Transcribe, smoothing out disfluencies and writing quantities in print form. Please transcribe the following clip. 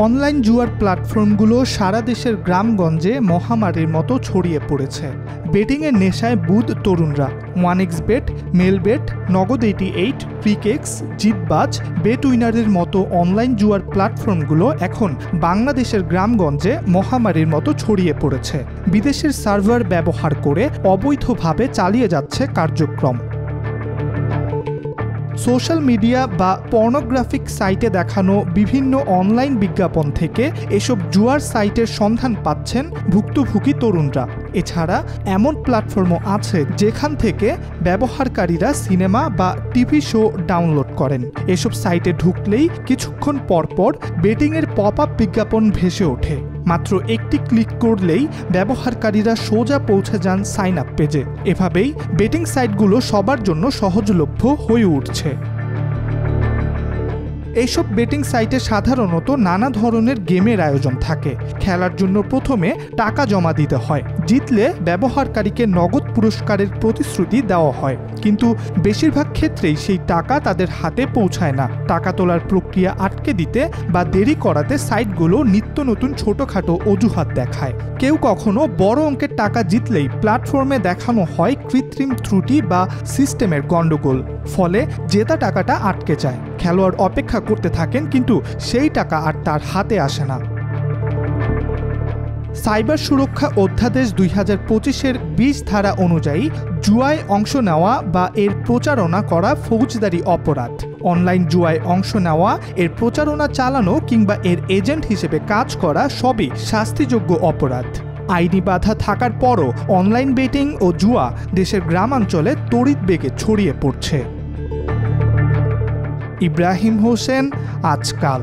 Online জুয়ার প্ল্যাটফর্মগুলো সারা দেশের গ্রামগঞ্জে মহামারীর মতো ছড়িয়ে পড়েছে। বেটিংয়ের নেশায় বুঁদ তরুণরা। 1xBet, মেলবেট, নগদ 88, ক্রিকেক্স, জিতবাজ, বেট উইনারের মতো অনলাইন জুয়ার প্ল্যাটফর্মগুলো এখন বাংলাদেশের গ্রামগঞ্জে মহামারীর মতো ছড়িয়ে পড়েছে। বিদেশের সার্ভার ব্যবহার করে অবৈধভাবে চালিয়ে যাচ্ছে কার্যক্রম। সোশ্যাল মিডিয়া বা পর্নোগ্রাফিক সাইটে দেখানো বিভিন্ন অনলাইন বিজ্ঞাপন থেকে এসব জুয়ার সাইটের সন্ধান পাচ্ছেন ভুক্তভোগী তরুণরা। এছাড়া এমন প্ল্যাটফর্মও আছে যেখান থেকে ব্যবহারকারীরা সিনেমা বা টিভি শো ডাউনলোড করেন। এসব সাইটে ঢুকলেই কিছুক্ষণ পরপর বেটিংয়ের পপ আপ বিজ্ঞাপন ভেসে ওঠে। মাত্র একটি ক্লিক করলেই ব্যবহারকারীরা সোজা পৌঁছে যান সাইন আপ পেজে। এভাবেই বেটিং সাইটগুলো সবার জন্য সহজলভ্য হয়ে উঠছে। এইসব বেটিং সাইটে সাধারণত নানা ধরনের গেমের আয়োজন থাকে। খেলার জন্য প্রথমে টাকা জমা দিতে হয়। জিতলে ব্যবহারকারীকে নগদ পুরস্কারের প্রতিশ্রুতি দেওয়া হয়, কিন্তু বেশিরভাগ ক্ষেত্রেই সেই টাকা তাদের হাতে পৌঁছায় না। টাকা তোলার প্রক্রিয়া আটকে দিতে বা দেরি করাতে সাইটগুলো নিত্য নতুন ছোটখাটো অজুহাত দেখায়। কেউ কখনো বড় অঙ্কের টাকা জিতলেই প্ল্যাটফর্মে দেখানো হয় কৃত্রিম ত্রুটি বা সিস্টেমের গণ্ডগোল। ফলে জেতা টাকাটা আটকে যায়। খেলোয়াড় অপেক্ষা করতে থাকেন, কিন্তু সেই টাকা আর তার হাতে আসে না। সাইবার সুরক্ষা অধ্যাদেশ 2025-এর 20 ধারা অনুযায়ী জুয়ায় অংশ নেওয়া বা এর প্রচারণা করা ফৌজদারি অপরাধ। অনলাইন জুয়ায় অংশ নেওয়া, এর প্রচারণা চালানো কিংবা এর এজেন্ট হিসেবে কাজ করা সবই শাস্তিযোগ্য অপরাধ। আইনি বাধা থাকার পরও অনলাইন বেটিং ও জুয়া দেশের গ্রামাঞ্চলে তড়িৎ বেগে ছড়িয়ে পড়ছে। ইব্রাহিম হোসেন, আজকাল।